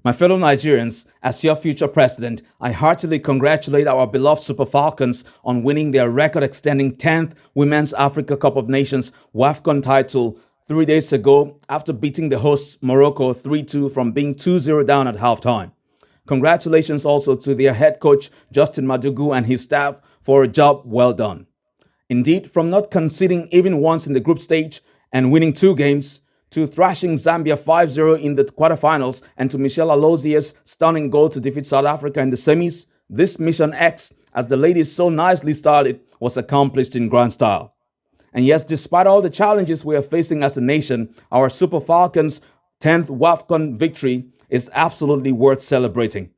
My fellow Nigerians, as your future president, I heartily congratulate our beloved Super Falcons on winning their record-extending 10th Women's Africa Cup of Nations WAFCON title 3 days ago after beating the hosts Morocco 3-2 from being 2-0 down at halftime. Congratulations also to their head coach Justin Madugu and his staff for a job well done. Indeed, from not conceding even once in the group stage and winning 2 games, to thrashing Zambia 5-0 in the quarterfinals, and to Michelle Alozier's stunning goal to defeat South Africa in the semis, this Mission X, as the ladies so nicely started, was accomplished in grand style. And yes, despite all the challenges we are facing as a nation, our Super Falcons' 10th WAFCON victory is absolutely worth celebrating.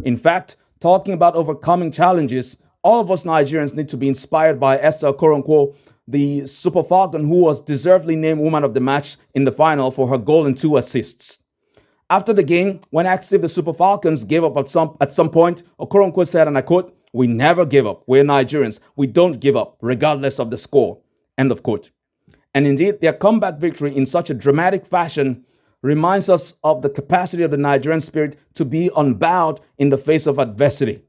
In fact, talking about overcoming challenges, all of us Nigerians need to be inspired by Esther Okoronkwo, the Super Falcon who was deservedly named Woman of the Match in the final for her goal and 2 assists. After the game, when asked if the Super Falcons gave up at some point, Okoronkwo said, and I quote, "We never give up. We're Nigerians. We don't give up, regardless of the score." End of quote. And indeed, their comeback victory in such a dramatic fashion reminds us of the capacity of the Nigerian spirit to be unbowed in the face of adversity.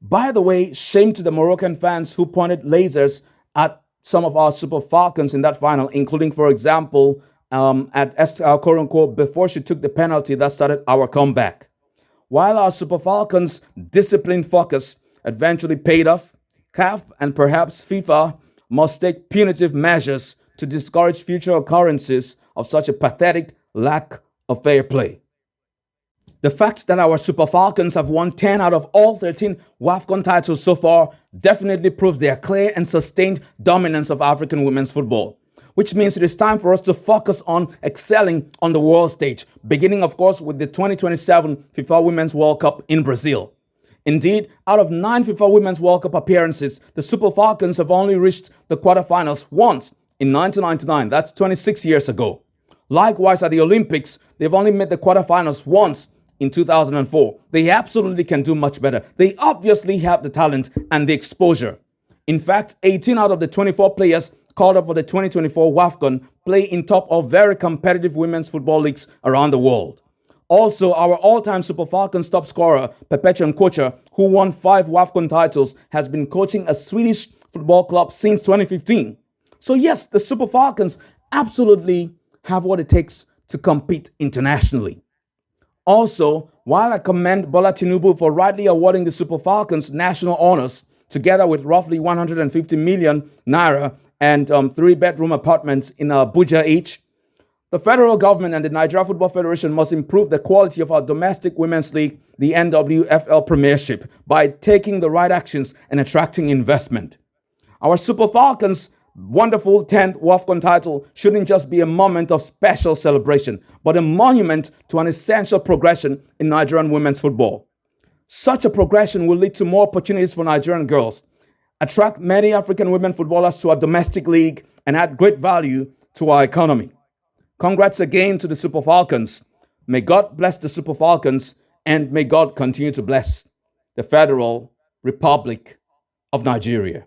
By the way, shame to the Moroccan fans who pointed lasers at some of our Super Falcons in that final, including, for example, at Esther Okoronkwo before she took the penalty that started our comeback. While our Super Falcons' discipline focus eventually paid off, CAF and perhaps FIFA must take punitive measures to discourage future occurrences of such a pathetic lack of fair play. The fact that our Super Falcons have won 10 out of all 13 WAFCON titles so far definitely proves their clear and sustained dominance of African women's football, which means it is time for us to focus on excelling on the world stage, beginning, of course, with the 2027 FIFA Women's World Cup in Brazil. Indeed, out of 9 FIFA Women's World Cup appearances, the Super Falcons have only reached the quarterfinals once in 1999. That's 26 years ago. Likewise, at the Olympics, they've only made the quarterfinals once in 2004. They absolutely can do much better. They obviously have the talent and the exposure. In fact, 18 out of the 24 players called up for the 2024 WAFCON play in top of very competitive women's football leagues around the world. Also, our all-time Super Falcons top scorer, Perpetuan Kocher, who won 5 WAFCON titles, has been coaching a Swedish football club since 2015. So yes, the Super Falcons absolutely have what it takes to compete internationally. Also, while I commend Bola Tinubu for rightly awarding the Super Falcons national honors, together with roughly 150 million naira and 3-bedroom apartments in Abuja each, the federal government and the Nigeria Football Federation must improve the quality of our domestic women's league, the NWFL Premiership, by taking the right actions and attracting investment. Our Super Falcons' wonderful 10th WAFCON title shouldn't just be a moment of special celebration, but a monument to an essential progression in Nigerian women's football. Such a progression will lead to more opportunities for Nigerian girls, attract many African women footballers to our domestic league, and add great value to our economy. Congrats again to the Super Falcons. May God bless the Super Falcons, and may God continue to bless the Federal Republic of Nigeria.